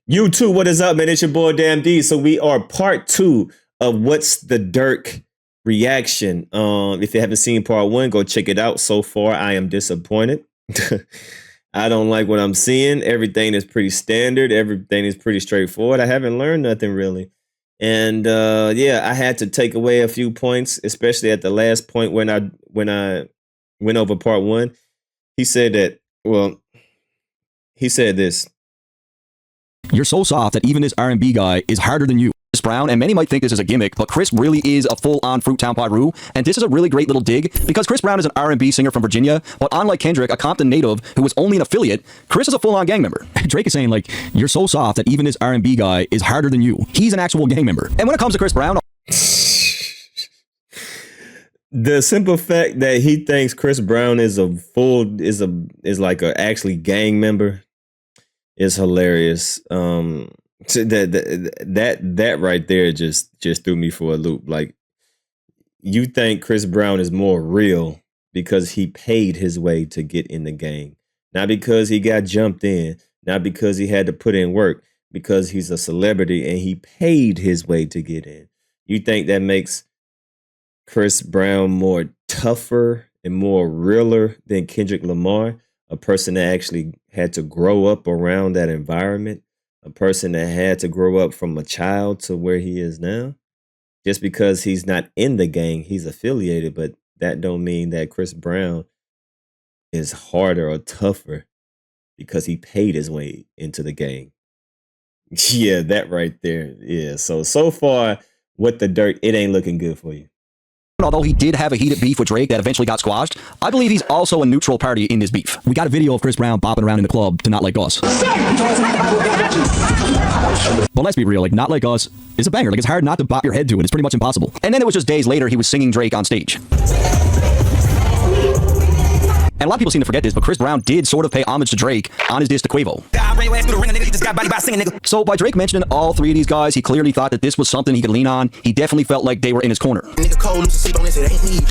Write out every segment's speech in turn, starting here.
You too. What is up, man? It's your boy Damn D. So we are part 2 of What's the Dirk reaction. If you haven't seen part 1, go check it out. So far, I am disappointed. I don't like what I'm seeing. Everything is pretty standard. Everything is pretty straightforward. I haven't learned nothing really. And yeah, I had to take away a few points, especially at the last point when I went over part 1. He said that, well, he said this. You're so soft that even this R&B guy is harder than you. Chris Brown, and many might think this is a gimmick, but Chris really is a full-on Fruittown Pyru, and this is a really great little dig, because Chris Brown is an R&B singer from Virginia, but unlike Kendrick, a Compton native who was only an affiliate, Chris is a full-on gang member. Drake is saying, like, you're so soft that even this R&B guy is harder than you. He's an actual gang member. And when it comes to Chris Brown... The simple fact that he thinks Chris Brown is like a actually gang member is hilarious. That right there just threw me for a loop. Like, you think Chris Brown is more real because he paid his way to get in the gang, not because he got jumped in, not because he had to put in work, because he's a celebrity and he paid his way to get in. You think that makes Chris Brown more tougher and more realer than Kendrick Lamar, a person that actually had to grow up around that environment, a person that had to grow up from a child to where he is now? Just because he's not in the gang, he's affiliated, but that don't mean that Chris Brown is harder or tougher because he paid his way into the gang. Yeah, that right there. Yeah, so far, what the dirt, it ain't looking good for you. Although he did have a heated beef with Drake that eventually got squashed, I believe he's also a neutral party in this beef. We got a video of Chris Brown bopping around in the club to Not Like Us. But let's be real, like, Not Like Us is a banger. Like, it's hard not to bop your head to it. It's pretty much impossible. And then it was just days later, he was singing Drake on stage. And a lot of people seem to forget this, but Chris Brown did sort of pay homage to Drake on his diss to Quavo. So by Drake mentioning all three of these guys, he clearly thought that this was something he could lean on. He definitely felt like they were in his corner.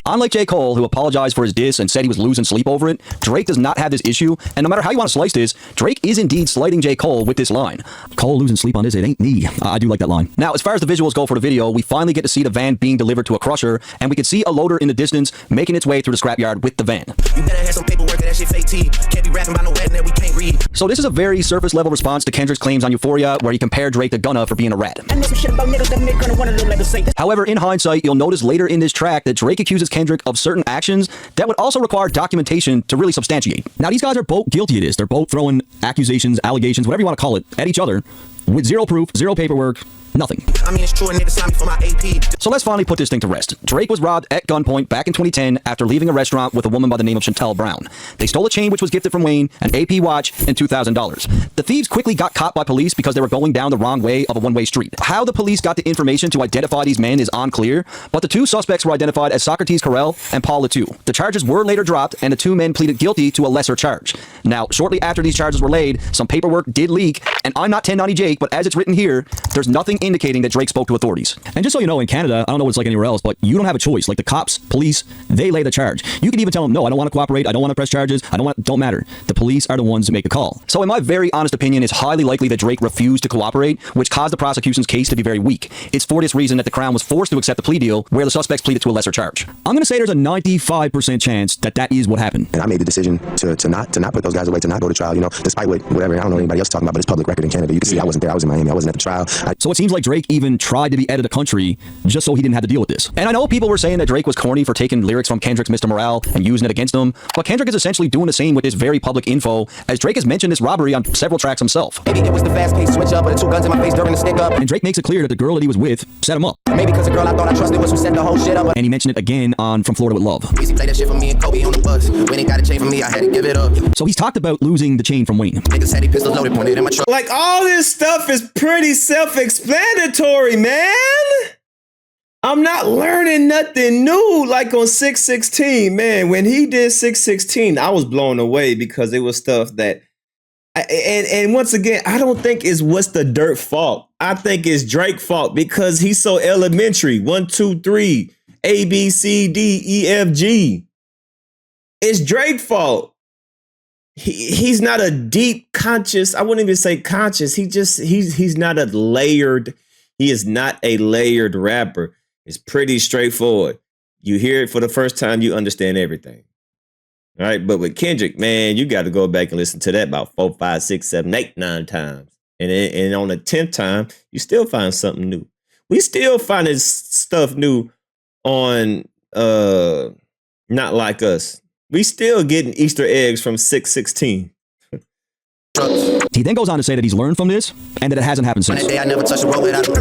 Unlike J. Cole, who apologized for his diss and said he was losing sleep over it, Drake does not have this issue. And no matter how you want to slice this, Drake is indeed slighting J. Cole with this line. Cole losing sleep on this, it ain't me. I do like that line. Now, as far as the visuals go for the video, we finally get to see the van being delivered to a crusher, and we can see a loader in the distance making its way through the scrapyard with the van. You better have some paperwork that shit fake tea. Can't be rapping about no wedding that we can't read. So this is a very surface level response to Kendrick's claims on Euphoria, where he compared Drake to Gunna for being a rat. I know some shit about niggas that make Gunna wanna let us say that. However, in hindsight, you'll notice later in this track that Drake accuses Kendrick of certain actions that would also require documentation to really substantiate. Now, these guys are both guilty of this. They're both throwing accusations, allegations, whatever you want to call it, at each other with zero proof, zero paperwork. Nothing. I mean, it's true, nigga signed me for my AP. So let's finally put this thing to rest. Drake was robbed at gunpoint back in 2010 after leaving a restaurant with a woman by the name of Chantel Brown. They stole a chain which was gifted from Wayne, an AP watch, and $2,000. The thieves quickly got caught by police because they were going down the wrong way of a one-way street. How the police got the information to identify these men is unclear, but the two suspects were identified as Socrates Carell and Paul Letou. The charges were later dropped, and the two men pleaded guilty to a lesser charge. Now, shortly after these charges were laid, some paperwork did leak, and I'm not 1090 Jake, but as it's written here, there's nothing indicating that Drake spoke to authorities. And just so you know, in Canada, I don't know what it's like anywhere else, but you don't have a choice. Like, the cops, police, they lay the charge. You can even tell them, no, I don't want to cooperate, I don't want to press charges, don't matter. The police are the ones who make the call. So in my very honest opinion, it's highly likely that Drake refused to cooperate, which caused the prosecution's case to be very weak. It's for this reason that the Crown was forced to accept the plea deal, where the suspects pleaded to a lesser charge. I'm going to say there's a 95% chance that that is what happened. And I made the decision to not put those guys away, to not go to trial, you know, despite whatever, I don't know anybody else talking about, but it's public record in Canada. You can see I wasn't there, I was in Miami, I wasn't at the trial. So it seems like Drake even tried to be out of the country just so he didn't have to deal with this. And I know people were saying that Drake was corny for taking lyrics from Kendrick's Mr. Morale and using it against him, but Kendrick is essentially doing the same with this very public info, as Drake has mentioned this robbery on several tracks himself. Maybe it was the fast-paced switch up, but the two guns in my face during the stick up. And Drake makes it clear that the girl that he was with set him up. Maybe because the girl I thought I trusted was who set the whole shit up. And he mentioned it again on From Florida with Love. Easy play that shit for me and Kobe on the bus. When he got a chain from me, I had to give it up. So he's talked about losing the chain from Wayne. Niggas had pistols loaded, pointed in my truck. Like, all this stuff is pretty self-explanatory, man. I'm not learning nothing new. Like on 616, man, when he did 616, I was blown away because it was stuff that, and once again, I don't think it's What's the Dirt fault. I think it's Drake's fault because he's so elementary. 1, 2, 3, A, B, C, D, E, F, G. It's Drake's fault. he's not a deep conscious. I wouldn't even say conscious. He's not a layered. He is not a layered rapper. It's pretty straightforward. You hear it for the first time, you understand everything. All right, but with Kendrick, man, you got to go back and listen to that about 4, 5, 6, 7, 8, 9 times, and on the 10th time, you still find something new. We still finding stuff new on Not Like Us. We still getting Easter eggs from 616. He then goes on to say that he's learned from this and that it hasn't happened since. That day I never touched a road without a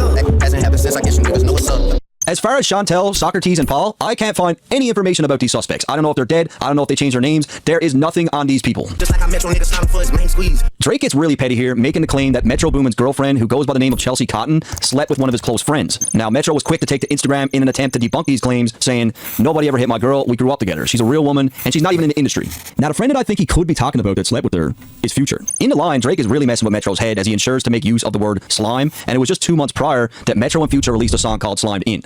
hasn't happened since. I guess you niggas know what's up. As far as Chantel, Socrates, and Paul, I can't find any information about these suspects. I don't know if they're dead. I don't know if they changed their names. There is nothing on these people. Just like I Metro niggas sliding for his main squeeze. Drake gets really petty here, making the claim that Metro Boomin's girlfriend, who goes by the name of Chelsea Cotton, slept with one of his close friends. Now, Metro was quick to take to Instagram in an attempt to debunk these claims, saying, nobody ever hit my girl. We grew up together. She's a real woman, and she's not even in the industry. Now, the friend that I think he could be talking about that slept with her is Future. In the line, Drake is really messing with Metro's head as he ensures to make use of the word slime, and it was just 2 months prior that Metro and Future released a song called Slimed In.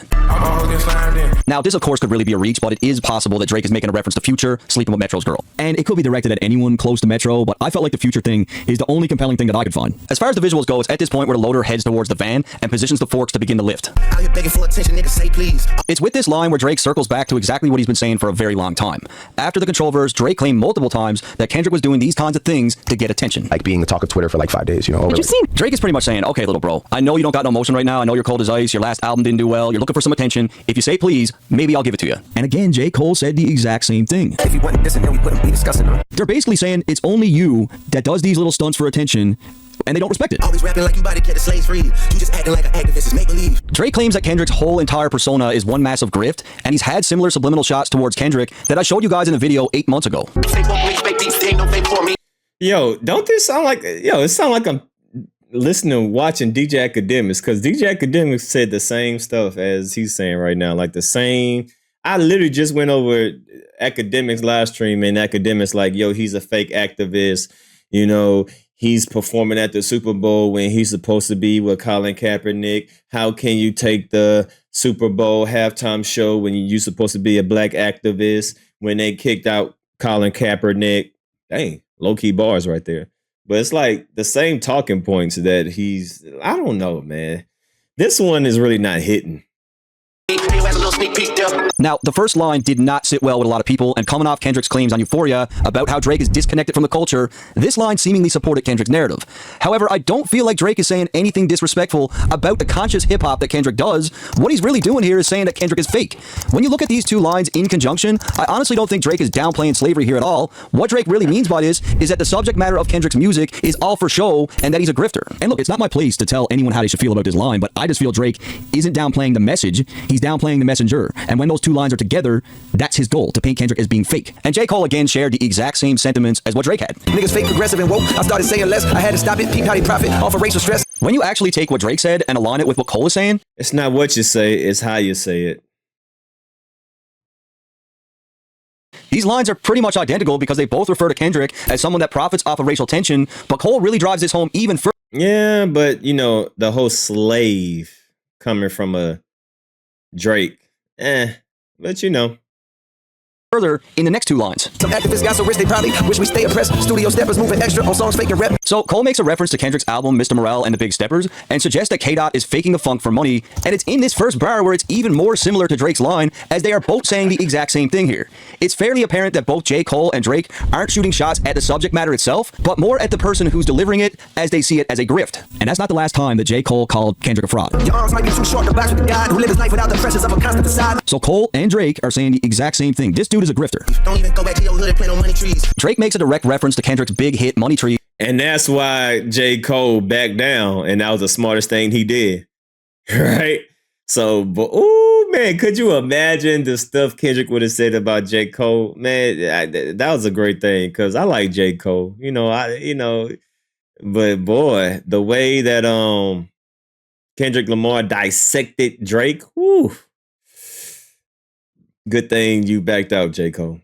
Now, this of course could really be a reach, but it is possible that Drake is making a reference to Future sleeping with Metro's girl. And it could be directed at anyone close to Metro, but I felt like the Future thing is the only compelling thing that I could find. As far as the visuals go, it's at this point where the loader heads towards the van and positions the forks to begin the lift. Out here begging for attention, niggas say please. It's with this line where Drake circles back to exactly what he's been saying for a very long time. After the Control verse, Drake claimed multiple times that Kendrick was doing these kinds of things to get attention. Like being the talk of Twitter for like 5 days, you know. Did you see? Drake is pretty much saying, okay, little bro, I know you don't got no motion right now. I know you're cold as ice. Your last album didn't do well. You're looking for some attention. If you say please, maybe I'll give it to you. And again, J. Cole said the exact same thing. If he wasn't dissing, then we wouldn't be discussing him. They're basically saying it's only you that does these little stunts for attention, and they don't respect it. Always rapping like you body kept the slaves free. You just acting like an activist is make believe. Drake claims that Kendrick's whole entire persona is one massive grift, and he's had similar subliminal shots towards Kendrick that I showed you guys in a video 8 months ago. Yo, don't this sound like, it sound like I'm listening, watching DJ Academics, because DJ Academics said the same stuff as he's saying right now, like the same. I literally just went over Academics live stream, and Academics like, yo, he's a fake activist. You know, he's performing at the Super Bowl when he's supposed to be with Colin Kaepernick. How can you take the Super Bowl halftime show when you're supposed to be a black activist when they kicked out Colin Kaepernick? Dang, low-key bars right there. But it's like the same talking points that I don't know, man. This one is really not hitting. Now, the first line did not sit well with a lot of people, and coming off Kendrick's claims on Euphoria about how Drake is disconnected from the culture, this line seemingly supported Kendrick's narrative. However, I don't feel like Drake is saying anything disrespectful about the conscious hip-hop that Kendrick does. What he's really doing here is saying that Kendrick is fake. When you look at these two lines in conjunction, I honestly don't think Drake is downplaying slavery here at all. What Drake really means by this is that the subject matter of Kendrick's music is all for show, and that he's a grifter. And look, it's not my place to tell anyone how they should feel about this line, but I just feel Drake isn't downplaying the message, he's downplaying the messenger. And when those two lines are together, that's his goal, to paint Kendrick as being fake. And J. Cole again shared the exact same sentiments as what Drake had. Niggas fake, progressive, and woke. I started saying less. I had to stop it. Peep how they profit off of racial stress. When you actually take what Drake said and align it with what Cole is saying, it's not what you say, it's how you say it. these lines are pretty much identical because they both refer to Kendrick as someone that profits off of racial tension, but Cole really drives this home even further. Yeah, but you know, the whole slave coming from a Drake. But you know. Further in the next two lines. Some activists got so rich they probably wish we stay oppressed. Studio steppers moving extra on songs faking rep. So Cole makes a reference to Kendrick's album Mr. Morale and the Big Steppers and suggests that K-Dot is faking the funk for money, and it's in this first bar where it's even more similar to Drake's line, as they are both saying the exact same thing here. It's fairly apparent that both J. Cole and Drake aren't shooting shots at the subject matter itself, but more at the person who's delivering it as they see it as a grift. And that's not the last time that J. Cole called Kendrick a fraud. Your arms might be too short to box with the guy who lives his life without the pressures of a constant facade. So Cole and Drake are saying the exact same thing. This dude is a grifter. Don't even go back to your hood and plant on money trees. Drake makes a direct reference to Kendrick's big hit Money Tree. And that's why J. Cole backed down, and that was the smartest thing he did. Right? So, but, oh man, could you imagine the stuff Kendrick would have said about J. Cole? Man, that was a great thing, because I like J. Cole. But boy, the way that Kendrick Lamar dissected Drake, whew. Good thing you backed out, J. Cole.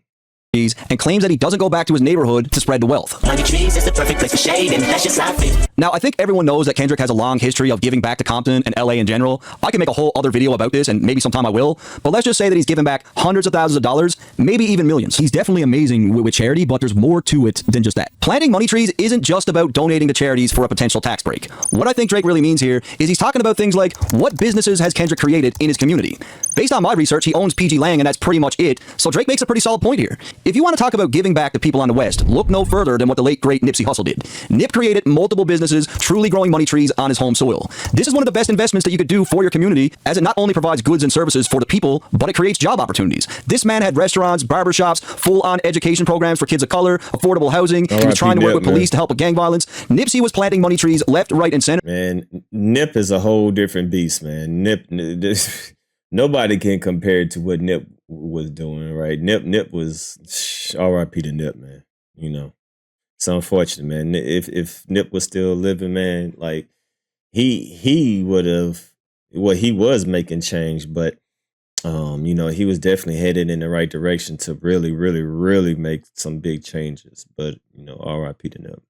and claims that he doesn't go back to his neighborhood to spread the wealth. Money trees is the perfect place for shade, and that's just not fit. Now, I think everyone knows that Kendrick has a long history of giving back to Compton and LA in general. I can make a whole other video about this, and maybe sometime I will, but let's just say that he's given back hundreds of thousands of dollars, maybe even millions. He's definitely amazing with charity, but there's more to it than just that. Planting money trees isn't just about donating to charities for a potential tax break. What I think Drake really means here is he's talking about things like, what businesses has Kendrick created in his community? Based on my research, he owns PG Lang, and that's pretty much it, so Drake makes a pretty solid point here. If you want to talk about giving back to people on the West, look no further than what the late great Nipsey Hussle did. Nip created multiple businesses, truly growing money trees on his home soil. This is one of the best investments that you could do for your community, as it not only provides goods and services for the people, but it creates job opportunities. This man had restaurants, barbershops, full-on education programs for kids of color, affordable housing. He was trying to work with police to help with gang violence. Nipsey was planting money trees left, right, and center. Man, Nip is a whole different beast, man. Nobody can compare it to what Nip was doing, right? Nip was R.I.P. to Nip, man. You know, it's unfortunate, man. If Nip was still living, man, like he would have. Well, he was making change, but you know, he was definitely headed in the right direction to really, really, really make some big changes. But you know, R.I.P. to Nip.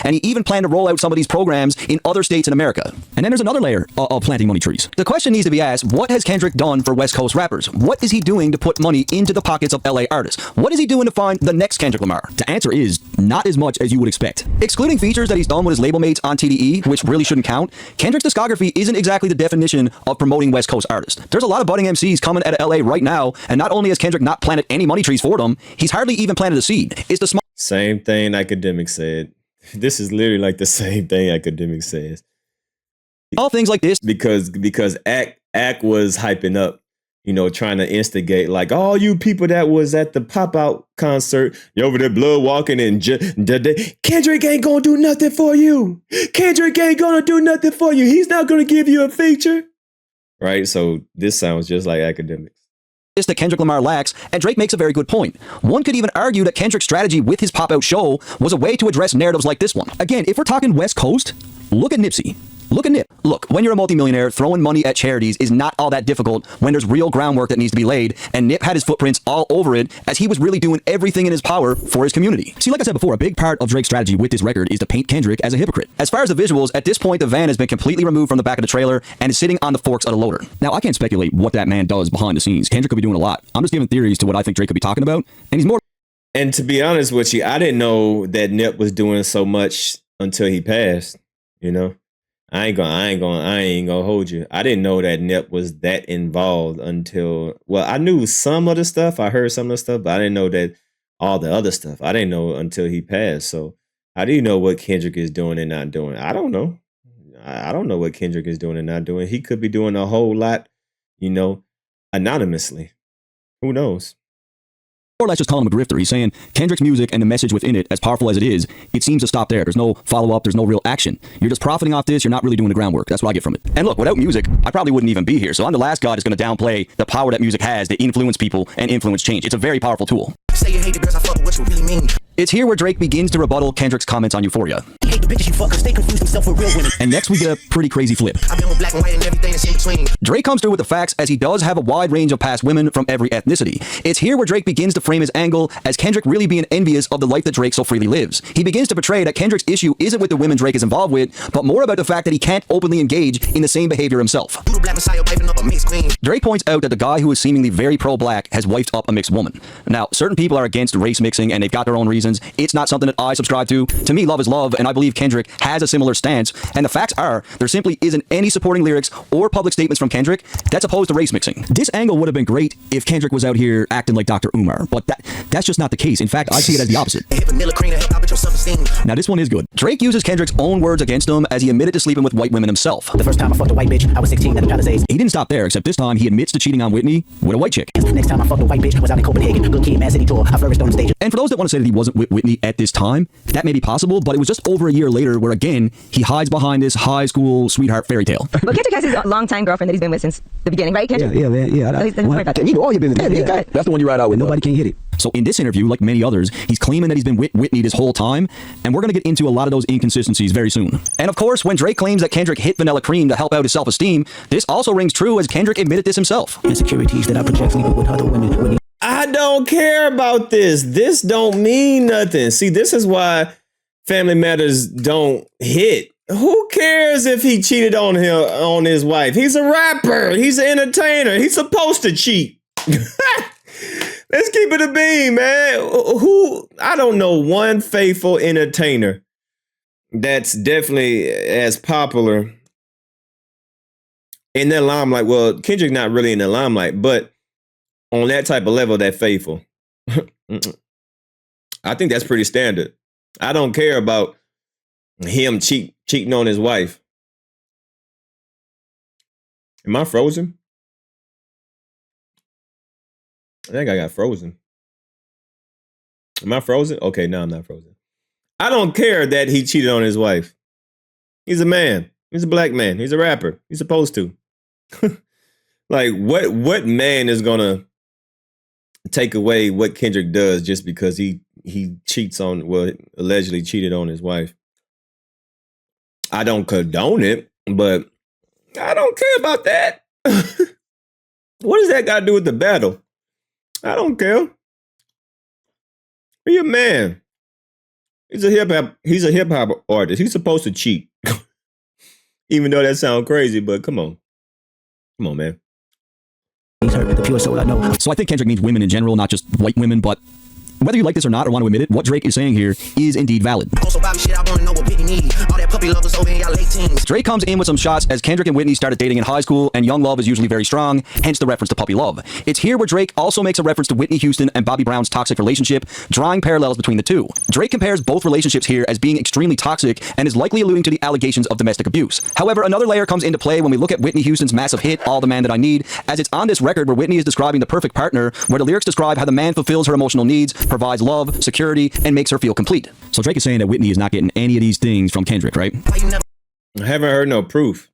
And he even planned to roll out some of these programs in other states in America. And then there's another layer of planting money trees. The question needs to be asked, what has Kendrick done for West Coast rappers? What is he doing to put money into the pockets of LA artists? What is he doing to find the next Kendrick Lamar? The answer is not as much as you would expect. Excluding features that he's done with his label mates on TDE, which really shouldn't count, Kendrick's discography isn't exactly the definition of promoting West Coast artists. There's a lot of budding MCs coming out of LA right now, and not only has Kendrick not planted any money trees for them, he's hardly even planted a seed. It's the small... Same thing Academic said. This is literally like the same thing Academic says. All things like this. Because Ack was hyping up, you know, trying to instigate, like, all you people that was at the pop-out concert, you over there blood walking and Kendrick ain't gonna do nothing for you. Kendrick ain't gonna do nothing for you. He's not gonna give you a feature. Right? So this sounds just like Academics. That Kendrick Lamar lacks, and Drake makes a very good point. One could even argue that Kendrick's strategy with his pop-out show was a way to address narratives like this one. Again, if we're talking West Coast, look at Nipsey. Look at Nip. Look, when you're a multimillionaire, throwing money at charities is not all that difficult when there's real groundwork that needs to be laid, and Nip had his footprints all over it as he was really doing everything in his power for his community. See, like I said before, a big part of Drake's strategy with this record is to paint Kendrick as a hypocrite. As far as the visuals, at this point, the van has been completely removed from the back of the trailer and is sitting on the forks of the loader. Now, I can't speculate what that man does behind the scenes. Kendrick could be doing a lot. I'm just giving theories to what I think Drake could be talking about, and he's more... And to be honest with you, I didn't know that Nip was doing so much until he passed, you know? I ain't gonna hold you. I didn't know that Nip was that involved until, well, I knew some of the stuff. I heard some of the stuff, but I didn't know that all the other stuff. I didn't know until he passed. So how do you know what Kendrick is doing and not doing? I don't know. I don't know what Kendrick is doing and not doing. He could be doing a whole lot, you know, anonymously. Who knows? Or let's just call him a grifter. He's saying Kendrick's music and the message within it, as powerful as it is, it seems to stop there. There's no follow-up. There's no real action. You're just profiting off this. You're not really doing the groundwork. That's what I get from it. And look, without music, I probably wouldn't even be here. So I'm the last guy that's going to downplay the power that music has to influence people and influence change. It's a very powerful tool. Say you hate the girls I fuck, but what you really mean? It's here where Drake begins to rebuttal Kendrick's comments on Euphoria. Hate the bitches you fuck, 'cause they confuse themselves with real women. And next we get a pretty crazy flip. I've been with black and white and everything that's in between. Drake comes through with the facts, as he does have a wide range of past women from every ethnicity. It's here where Drake begins to frame his angle as Kendrick really being envious of the life that Drake so freely lives. He begins to portray that Kendrick's issue isn't with the women Drake is involved with, but more about the fact that he can't openly engage in the same behavior himself. Drake points out that the guy who is seemingly very pro-black has wifed up a mixed woman. Now, certain people are against race mixing and they've got their own reasons. It's not something that I subscribe to. To me, love is love, and I believe Kendrick has a similar stance. And the facts are, there simply isn't any supporting lyrics or public statements from Kendrick that's opposed to race mixing. This angle would have been great if Kendrick was out here acting like Dr. Umar, but that's just not the case. In fact, I see it as the opposite. Now, this one is good. Drake uses Kendrick's own words against him as he admitted to sleeping with white women himself. The first time I fucked a white bitch, I was 16 at the Palisades. He didn't stop there, except this time he admits to cheating on Whitney with a white chick. Next time I fucked a white bitch, I was out in Copenhagen. Good kid, Mad City tour. I flourished on the stage. And for those that want to say that he wasn't with Whitney at this time, that may be possible, but it was just over a year later where, again, he hides behind this high school sweetheart fairy tale. But Kendrick has his longtime girlfriend that he's been with since the beginning, right, Kendrick? Yeah. You know all your business. Yeah. That's the one you ride out with. Nobody can hit it. So in this interview, like many others, he's claiming that he's been with Whitney this whole time, and we're going to get into a lot of those inconsistencies very soon. And of course, when Drake claims that Kendrick hit Vanilla Cream to help out his self-esteem, this also rings true as Kendrick admitted this himself. Insecurities that I project sleeping with other women. I don't care about this. This don't mean nothing. See, this is why Family Matters don't hit. Who cares if he cheated on his wife? He's a rapper. He's an entertainer. He's supposed to cheat. Let's keep it a beam, man. I don't know one faithful entertainer that's definitely as popular in the limelight. Well, Kendrick not really in the limelight, but on that type of level, that faithful. I think that's pretty standard. I don't care about him cheating on his wife. Am I frozen? I think I got frozen. Am I frozen? Okay, no, I'm not frozen. I don't care that he cheated on his wife. He's a man. He's a black man. He's a rapper. He's supposed to. Like, what man is gonna take away what Kendrick does just because he cheats on, well, allegedly cheated on his wife? I don't condone it, but I don't care about that. What does that got to do with the battle? I don't care. Be a man. He's a hip hop artist. He's supposed to cheat. Even though that sounds crazy, but come on. Come on, man. He's hurt with the pure soul, I know. So I think Kendrick means women in general, not just white women, but whether you like this or not or want to admit it, what Drake is saying here is indeed valid. Drake comes in with some shots as Kendrick and Whitney started dating in high school, and young love is usually very strong, hence the reference to puppy love. It's here where Drake also makes a reference to Whitney Houston and Bobby Brown's toxic relationship, drawing parallels between the two. Drake compares both relationships here as being extremely toxic and is likely alluding to the allegations of domestic abuse. However, another layer comes into play when we look at Whitney Houston's massive hit, All the Man That I Need, as it's on this record where Whitney is describing the perfect partner, where the lyrics describe how the man fulfills her emotional needs, provides love, security, and makes her feel complete. So Drake is saying that Whitney is not getting any of these things from Kendrick, right? I haven't heard no proof.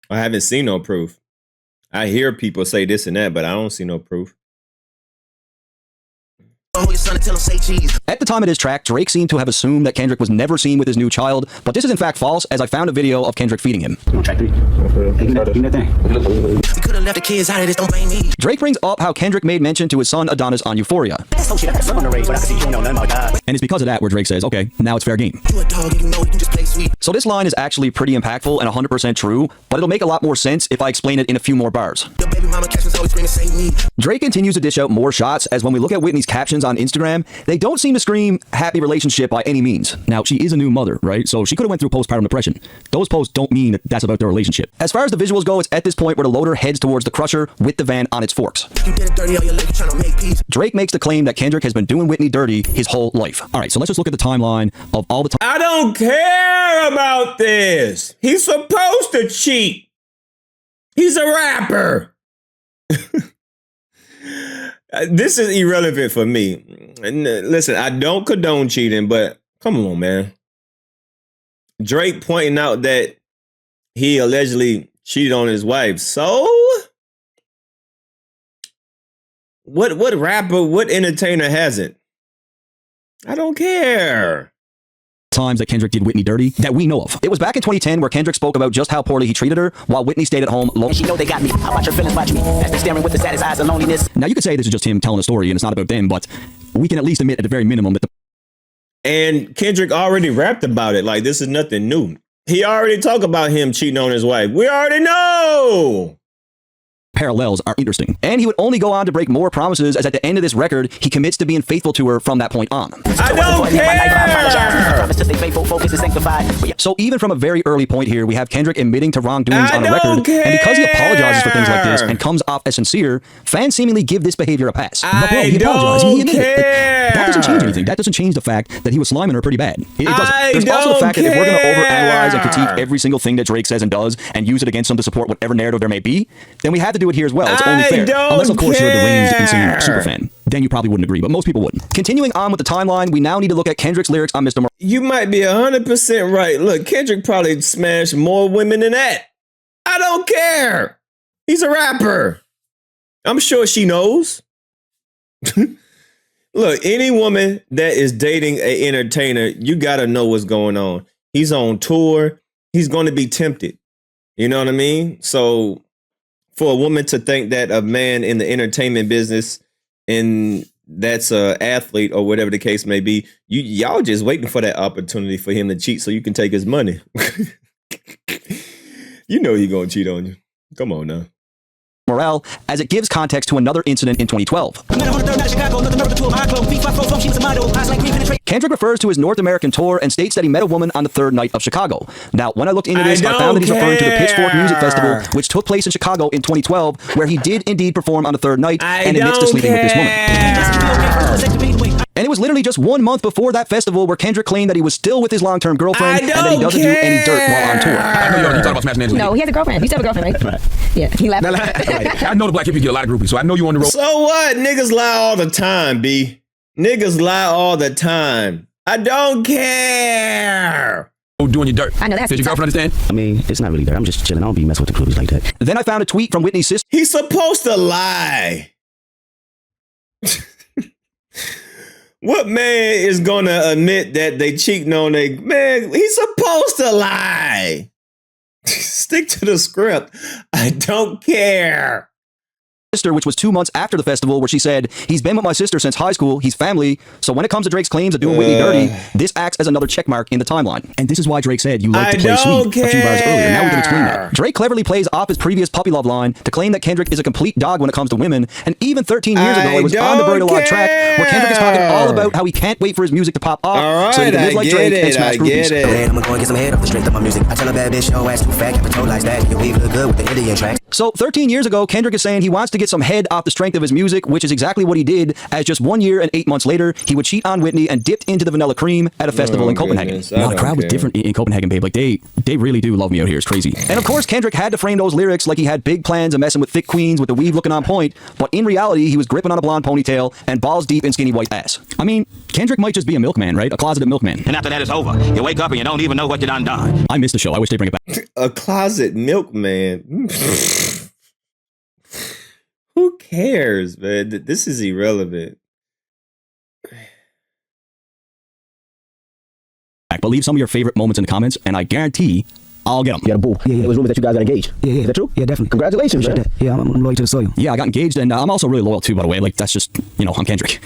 I haven't seen no proof. I hear people say this and that, but I don't see no proof. At the time of this track, Drake seemed to have assumed that Kendrick was never seen with his new child, but this is in fact false, as I found a video of Kendrick feeding him. Track 3. Hey, give me that thing. Drake brings up how Kendrick made mention to his son Adonis on Euphoria. Oh shit, I got some on the race, but I can see you don't know nothing about that. And it's because of that where Drake says, okay, now it's fair game. So this line is actually pretty impactful and 100% true, but it'll make a lot more sense if I explain it in a few more bars. Drake continues to dish out more shots, as when we look at Whitney's captions on Instagram, they don't seem to scream happy relationship by any means. Now, she is a new mother, right? So she could have went through postpartum depression. Those posts don't mean that that's about their relationship. As far as the visuals go, it's at this point where the loader heads towards the crusher with the van on its forks. Drake makes the claim that Kendrick has been doing Whitney dirty his whole life. All right, so let's just look at the timeline of all the time. I don't care about this. He's supposed to cheat. He's a rapper. This is irrelevant for me. Listen, I don't condone cheating, but come on, man. Drake pointing out that he allegedly cheated on his wife. So what rapper, what entertainer hasn't? I don't care. Times that Kendrick did Whitney dirty that we know of. It was back in 2010 where Kendrick spoke about just how poorly he treated her while Whitney stayed at home. And she know they got me. How about your feelings watch me? As they're staring with the saddest eyes of loneliness. Now you could say this is just him telling a story and it's not about them, but we can at least admit at the very minimum that And Kendrick already rapped about it. Like, this is nothing new. He already talked about him cheating on his wife. We already know. Parallels are interesting. And he would only go on to break more promises, as at the end of this record, he commits to being faithful to her from that point on. I don't care. So even from a very early point here, we have Kendrick admitting to wrongdoings on a record, and because he apologizes for things like this and comes off as sincere, fans seemingly give this behavior a pass. But bro, he apologized. He admitted it. That doesn't change anything. That doesn't change the fact that he was sliming her pretty bad. It doesn't. There's also the fact that if we're going to overanalyze and critique every single thing that Drake says and does and use it against him to support whatever narrative there may be, then we have to do it here as well. It's only fair. Unless, of course, you're a deranged, insane superfan. Then you probably wouldn't agree, but most people wouldn't. Continuing on with the timeline, we now need to look at Kendrick's lyrics on Mr. You might be 100% right. Look, Kendrick probably smashed more women than that. I don't care. He's a rapper. I'm sure she knows. Look, any woman that is dating an entertainer, you got to know what's going on. He's on tour. He's going to be tempted. You know what I mean? So for a woman to think that a man in the entertainment business and that's a athlete or whatever the case may be, y'all just waiting for that opportunity for him to cheat so you can take his money. You know he gonna cheat on you. Come on now. Morale, as it gives context to another incident in 2012. Kendrick refers to his North American tour and states that he met a woman on the third night of Chicago. Now, when I looked into this, I found that he's referring to the Pitchfork Music Festival, which took place in Chicago in 2012, where he did indeed perform on the third night and admits to sleeping with this woman. And it was literally just 1 month before that festival where Kendrick claimed that he was still with his long-term girlfriend and that he doesn't do any dirt while on tour. I know you talking about smashing No, he has a girlfriend. You still have a girlfriend, right? Yeah, he laughed. I know the black people get a lot of groupies, so I know you on the road. So what? Niggas lie all the time, B. Niggas lie all the time. I don't care. Doing your dirt. I know that. Does your girlfriend understand? I mean, it's not really dirt. I'm just chilling. I don't be messing with the groupies like that. Then I found a tweet from Whitney's sister. He's supposed to lie. What man is gonna admit that they cheating on their man? He's supposed to lie. Stick to the script. I don't care. Which was 2 months after the festival, where she said, he's been with my sister since high school, he's family, so when it comes to Drake's claims of doing Whitney dirty, this acts as another checkmark in the timeline. And this is why Drake said you like to play sweet a few bars earlier. Now we can explain that. Drake cleverly plays off his previous puppy love line to claim that Kendrick is a complete dog when it comes to women, and even 13 years ago it was on the Buried Alive track where Kendrick is talking all about how he can't wait for his music to pop off so he can live like Drake and smash groupies. I'm gonna go and get some head off the strength of my music. I tell a bad bitch, yo ass too fat, capitalize that. Your weave look good with the Indian tracks. So 13 years ago, Kendrick is saying he wants to get some head off the strength of his music, which is exactly what he did, as just 1 year and 8 months later, he would cheat on Whitney and dipped into the vanilla cream at a festival in Copenhagen. No, the crowd was different in Copenhagen, babe. Like, they really do love me out here. It's crazy. And of course, Kendrick had to frame those lyrics like he had big plans of messing with thick queens with the weave looking on point, but in reality, he was gripping on a blonde ponytail and balls deep in skinny white ass. I mean, Kendrick might just be a milkman, right? A closeted milkman. And after that it's over, you wake up and you don't even know what you done done. I missed the show. I wish they bring it back. A closet milkman. Who cares, man? This is irrelevant. But leave some of your favorite moments in the comments, and I guarantee I'll get them. Yeah, boo. Yeah, it was rumors that you guys got engaged. Yeah, is that true? Yeah, definitely. Congratulations, man. Yeah, I'm loyal to the soil. Yeah, I got engaged, and I'm also really loyal too, by the way. Like, that's just, you know, I'm Kendrick.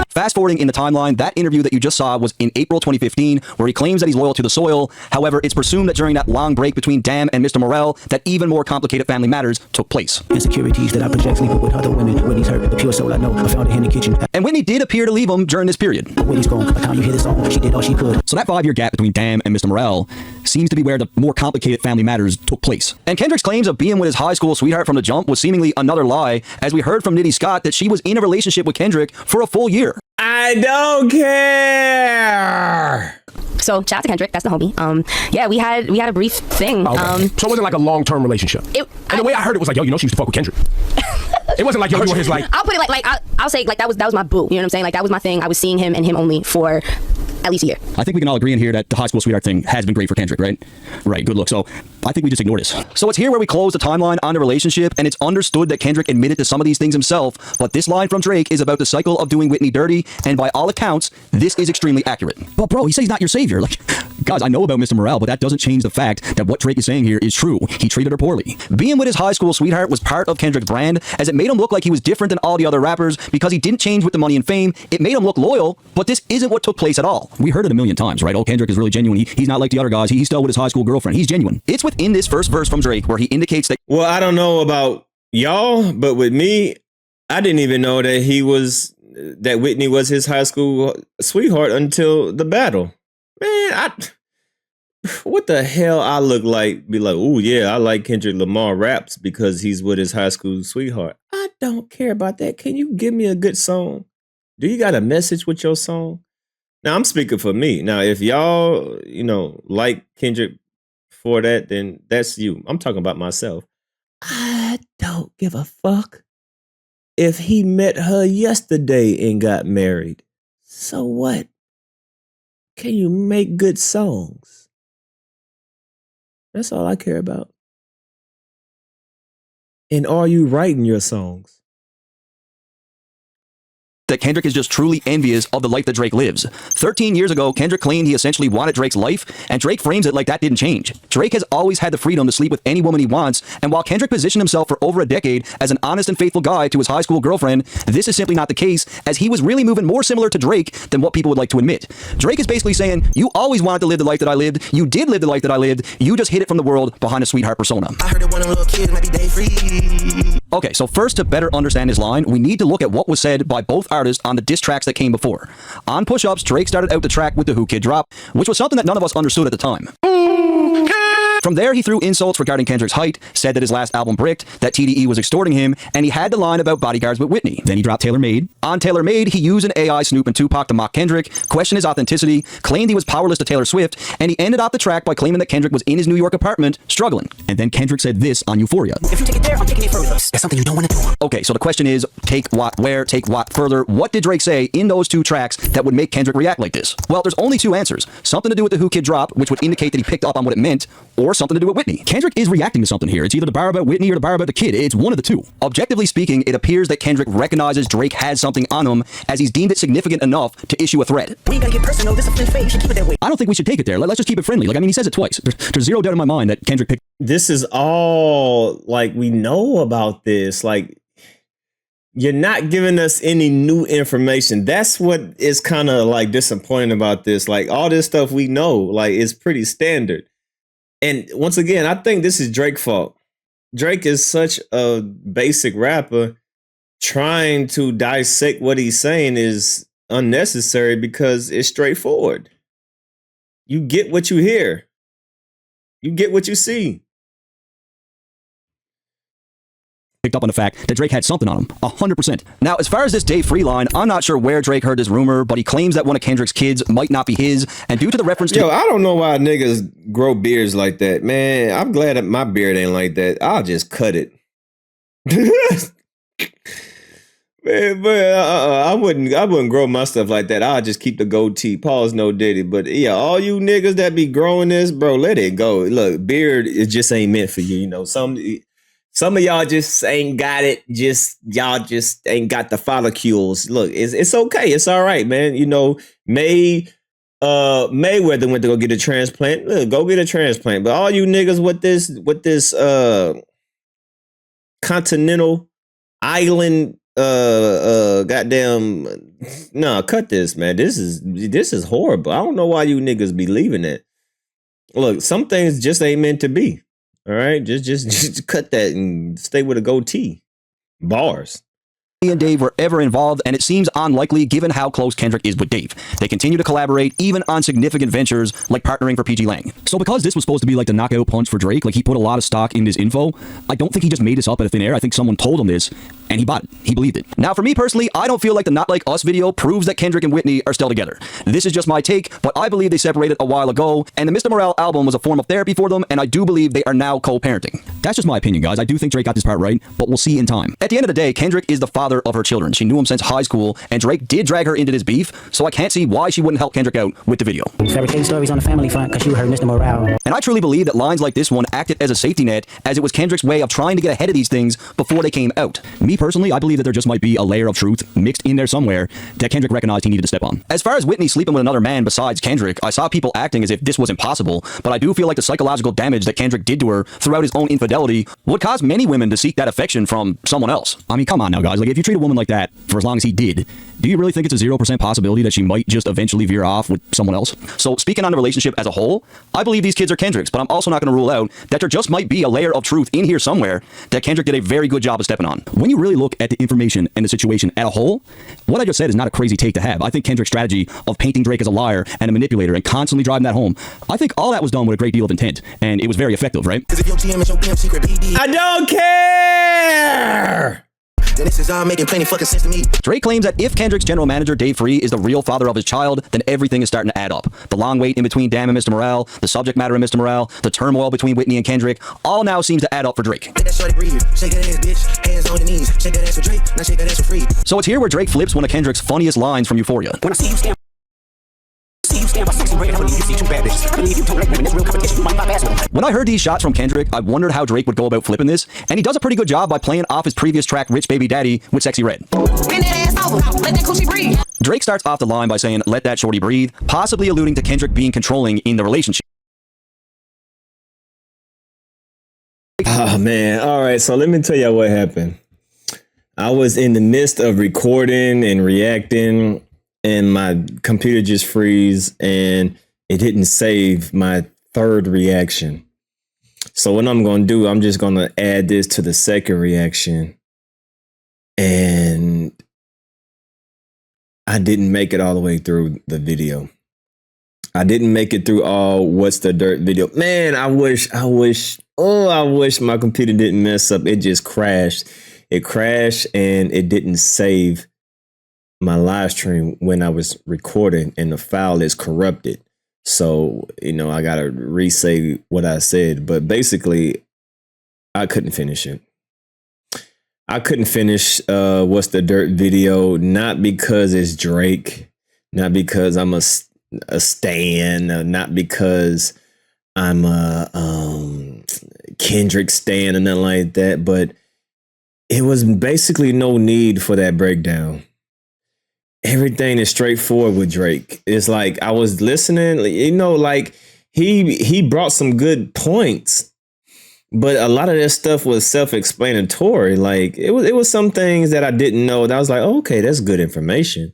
Fast forwarding in the timeline, that interview that you just saw was in April 2015, where he claims that he's loyal to the soil. However, it's presumed that during that long break between Damn and Mr. Morel, that even more complicated family matters took place. Insecurities that I project sleeping with other women. Whitney's hurt, the pure soul I know. I found her in the kitchen. And Whitney did appear to leave him during this period. Whitney's gone. By the time you hear this song, she did all she could. So that 5-year gap between Damn and Mr. Morel seems to be where the more complicated family matters took place. And Kendrick's claims of being with his high school sweetheart from the jump was seemingly another lie, as we heard from Nitty Scott that she was in a relationship with Kendrick for a full year. I don't care. So shout out to Kendrick, that's the homie. Yeah, we had a brief thing. Okay. So it wasn't like a long-term relationship. And the way I heard it was like, yo, you know she used to fuck with Kendrick. It wasn't like, yo, you were his like. I'll put it I'll say like that was my boo. You know what I'm saying? Like that was my thing. I was seeing him and him only for at least a year. I think we can all agree in here that the high school sweetheart thing has been great for Kendrick, right? Right, good look. So I think we just ignore this. So it's here where we close the timeline on the relationship, and it's understood that Kendrick admitted to some of these things himself, but this line from Drake is about the cycle of doing Whitney dirty, and by all accounts, this is extremely accurate. But bro, he says he's not your savior. Like, guys, I know about Mr. Morel, but that doesn't change the fact that what Drake is saying here is true. He treated her poorly. Being with his high school sweetheart was part of Kendrick's brand, as it made him look like he was different than all the other rappers because he didn't change with the money and fame. It made him look loyal, but this isn't what took place at all. We heard it a million times, right? Oh, Kendrick is really genuine. He's not like the other guys. He's still with his high school girlfriend. He's genuine. It's within this first verse from Drake where he indicates that... Well, I don't know about y'all, but with me, I didn't even know that Whitney was his high school sweetheart until the battle. Man, what the hell I look like? Be like, oh yeah, I like Kendrick Lamar raps because he's with his high school sweetheart. I don't care about that. Can you give me a good song? Do you got a message with your song? Now I'm speaking for me. Now, if y'all, like Kendrick for that, then that's you. I'm talking about myself. I don't give a fuck if he met her yesterday and got married. So what? Can you make good songs? That's all I care about. And are you writing your songs? that Kendrick is just truly envious of the life that Drake lives. 13 years ago, Kendrick claimed he essentially wanted Drake's life, and Drake frames it like that didn't change. Drake has always had the freedom to sleep with any woman he wants, and while Kendrick positioned himself for over a decade as an honest and faithful guy to his high school girlfriend, this is simply not the case, as he was really moving more similar to Drake than what people would like to admit. Drake is basically saying, you always wanted to live the life that I lived, you did live the life that I lived, you just hid it from the world behind a sweetheart persona. I heard that one of them little kids might be day free. Okay, so first, to better understand his line, we need to look at what was said by both artists on the diss tracks that came before. On Push Ups, Drake started out the track with the Who Kid drop, which was something that none of us understood at the time. From there, he threw insults regarding Kendrick's height, said that his last album bricked, that TDE was extorting him, and he had the line about bodyguards with Whitney. Then he dropped Taylor Made. On Taylor Made, he used an AI Snoop and Tupac to mock Kendrick, questioned his authenticity, claimed he was powerless to Taylor Swift, and he ended off the track by claiming that Kendrick was in his New York apartment, struggling. And then Kendrick said this on Euphoria. If you take it there, I'm taking it further. That's something you don't want to do. Okay, so the question is, take what where, take what further? What did Drake say in those two tracks that would make Kendrick react like this? Well, there's only two answers. Something to do with the Who Kid drop, which would indicate that he picked up on what it meant, or something to do with Whitney. Kendrick is reacting to something here. It's either the bar about Whitney or the bar about the kid. It's one of the two. Objectively speaking, it appears that Kendrick recognizes Drake has something on him, as he's deemed it significant enough to issue a threat. We ain't gotta get personal. This is a flip fade. You should keep it that way. I don't think we should take it there. Let's just keep it friendly. Like, I mean, he says it twice. There's zero doubt in my mind that Kendrick picked. This is all, like, we know about this. Like, you're not giving us any new information. That's what is kind of, like, disappointing about this. Like, all this stuff we know, like, it's pretty standard. And once again, I think this is Drake's fault. Drake is such a basic rapper. Trying to dissect what he's saying is unnecessary because it's straightforward. You get what you hear. You get what you see. Picked up on the fact that Drake had something on him, 100%. Now, as far as this Day Free line, I'm not sure where Drake heard this rumor, but he claims that one of Kendrick's kids might not be his, and due to the reference to... Yo, I don't know why niggas grow beards like that, man. I'm glad that my beard ain't like that. I'll just cut it. Man, but I wouldn't grow my stuff like that. I'll just keep the goatee. Pause, no diddy. But yeah, all you niggas that be growing this, bro, let it go. Look, beard, it just ain't meant for you. You know, some of y'all just ain't got it. Y'all just ain't got the follicles. Look, it's okay. It's all right, man. You know, Mayweather went to go get a transplant. Look, go get a transplant. But all you niggas with this continental island goddamn, no, cut this, man. This is horrible. I don't know why you niggas be leaving it. Look, some things just ain't meant to be. All right, just cut that and stay with a goatee. Bars. He and Dave were ever involved, and it seems unlikely given how close Kendrick is with Dave. They continue to collaborate, even on significant ventures like partnering for PG Lang. So because this was supposed to be like the knockout punch for Drake, like he put a lot of stock in this info, I don't think he just made this up out of thin air. I think someone told him this, and he bought it. He believed it. Now, for me personally, I don't feel like the Not Like Us video proves that Kendrick and Whitney are still together. This is just my take, but I believe they separated a while ago, and the Mr. Morale album was a form of therapy for them, and I do believe they are now co-parenting. That's just my opinion, guys. I do think Drake got this part right, but we'll see in time. At the end of the day, Kendrick is the father of her children. She knew him since high school, and Drake did drag her into this beef, so I can't see why she wouldn't help Kendrick out with the video. Fabricating stories on the family front because you heard Mr. Morale. And I truly believe that lines like this one acted as a safety net, as it was Kendrick's way of trying to get ahead of these things before they came out. Me personally, I believe that there just might be a layer of truth mixed in there somewhere that Kendrick recognized he needed to step on. As far as Whitney sleeping with another man besides Kendrick, I saw people acting as if this was impossible, but I do feel like the psychological damage that Kendrick did to her throughout his own infidelity would cause many women to seek that affection from someone else. I mean, come on now, guys. Like, if you treat a woman like that for as long as he did, do you really think it's a 0% possibility that she might just eventually veer off with someone else? So speaking on the relationship as a whole, I believe these kids are Kendrick's, but I'm also not going to rule out that there just might be a layer of truth in here somewhere that Kendrick did a very good job of stepping on. When you really look at the information and the situation as a whole, what I just said is not a crazy take to have. I think Kendrick's strategy of painting Drake as a liar and a manipulator and constantly driving that home, I think all that was done with a great deal of intent, and it was very effective, right? I don't care! Then this is all making plenty fucking sense to me. Drake claims that if Kendrick's general manager, Dave Free, is the real father of his child, then everything is starting to add up. The long wait in between Damn and Mr. Morale, the subject matter of Mr. Morale, the turmoil between Whitney and Kendrick, all now seems to add up for Drake. So it's here where Drake flips one of Kendrick's funniest lines from Euphoria. When I see you stand by sexy bread, I believe you see two bad bitches. I believe you don't like women. This real competition. You might bypass them. When I heard these shots from Kendrick, I wondered how Drake would go about flipping this, and he does a pretty good job by playing off his previous track, Rich Baby Daddy, with Sexy Red. album. Let that coochie breathe. Drake starts off the line by saying, "Let that shorty breathe," possibly alluding to Kendrick being controlling in the relationship. Oh man. All right. So let me tell you what happened. I was in the midst of recording and reacting, and my computer just freeze, and it didn't save my third reaction. So what I'm going to do, I'm just going to add this to the second reaction. And I didn't make it all the way through the video. I didn't make it through all What's the Dirt video. Man, I wish my computer didn't mess up. It just crashed. It crashed and it didn't save my live stream when I was recording, and the file is corrupted. So, I got to re-say what I said. But basically, I couldn't finish it. I couldn't finish What's the Dirt video, not because it's Drake, not because I'm a stan, not because I'm a Kendrick stan or nothing like that, but it was basically no need for that breakdown. Everything is straightforward with Drake. It's like I was listening, like he brought some good points, but a lot of that stuff was self-explanatory. Like it was some things that I didn't know that I was like, oh, okay, that's good information.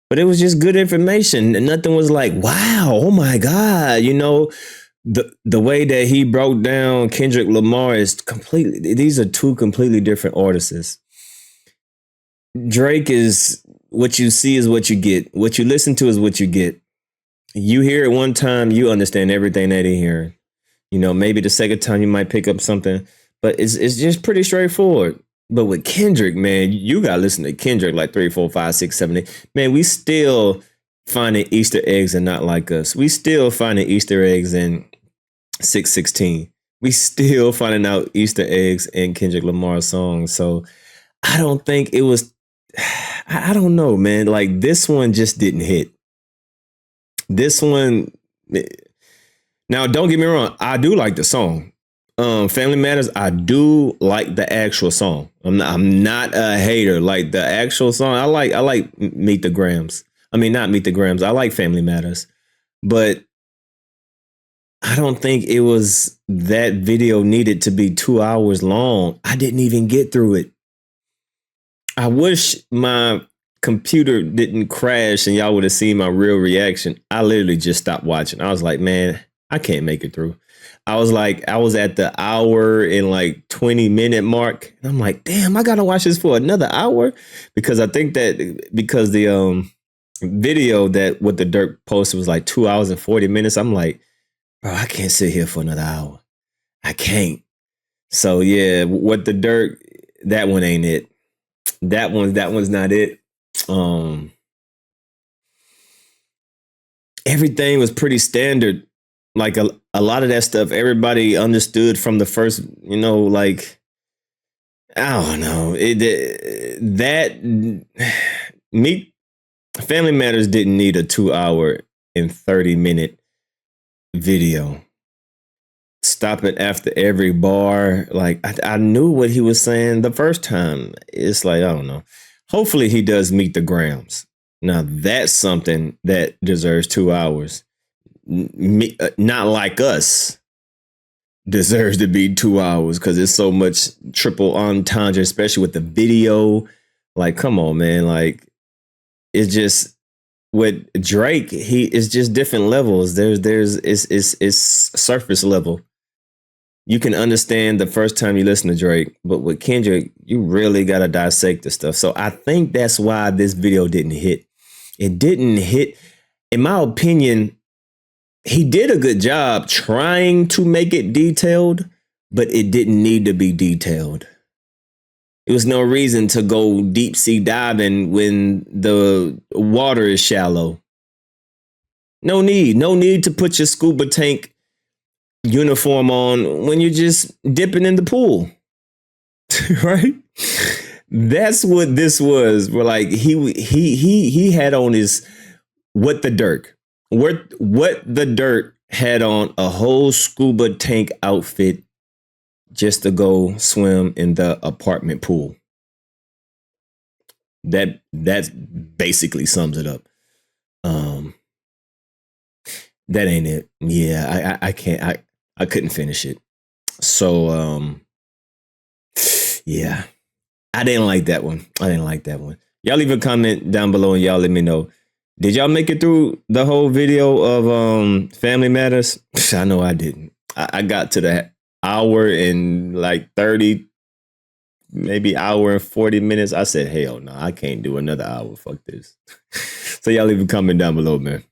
But it was just good information, and nothing was like, wow, oh my God, the way that he broke down Kendrick Lamar is completely, these are two completely different artists. Drake is, what you see is what you get. What you listen to is what you get. You hear it one time, you understand everything that he hearing. Maybe the second time you might pick up something, but it's just pretty straightforward. But with Kendrick, man, you got to listen to Kendrick like 3, 4, 5, 6, 7, 8. Man, we still finding Easter eggs and Not Like Us. We still finding Easter eggs in 616. We still finding out Easter eggs in Kendrick Lamar's songs. So I don't think it was, I don't know, man. Like this one just didn't hit. This one, now don't get me wrong, I do like the song. Family Matters, I do like the actual song. I'm not a hater. Like the actual song, I like Meet the Grams. I mean, not Meet the Grams. I like Family Matters, but I don't think it was that video needed to be 2 hours long. I didn't even get through it. I wish my computer didn't crash and y'all would have seen my real reaction. I literally just stopped watching. I was like, man, I can't make it through. I was at the hour and like 20-minute mark. And I'm like, damn, I got to watch this for another hour. Because I think that because the video that What the Dirt posted was like 2 hours and 40 minutes. I'm like, bro, I can't sit here for another hour. I can't. So yeah, What the Dirt, that one ain't it. That one's not it. Everything was pretty standard. Like a lot of that stuff, everybody understood from the first, like, I don't know. Family Matters didn't need a 2 hour and 30-minute video. Stop it after every bar. Like I knew what he was saying the first time. It's like, I don't know. Hopefully he does Meet the Grams. Now that's something that deserves 2 hours. Not Like Us deserves to be 2 hours because it's so much triple entendre, especially with the video. Like, come on, man. Like, it's just with Drake, it's just different levels. It's surface level. You can understand the first time you listen to Drake, but with Kendrick, you really got to dissect the stuff. So I think that's why this video didn't hit. It didn't hit, in my opinion. He did a good job trying to make it detailed, but it didn't need to be detailed. There was no reason to go deep sea diving when the water is shallow. No need to put your scuba tank uniform on when you're just dipping in the pool. Right? That's what this was. We're like, he had on his What the Dirt. What the Dirt had on a whole scuba tank outfit just to go swim in the apartment pool. That basically sums it up. That ain't it. Yeah, I can't. I couldn't finish it. So yeah, I didn't like that one. Y'all leave a comment down below and y'all let me know. Did y'all make it through the whole video of Family Matters? I know I didn't. I got to the hour and like 30, maybe hour and 40 minutes. I said, hell no, I can't do another hour. Fuck this. So y'all leave a comment down below, man.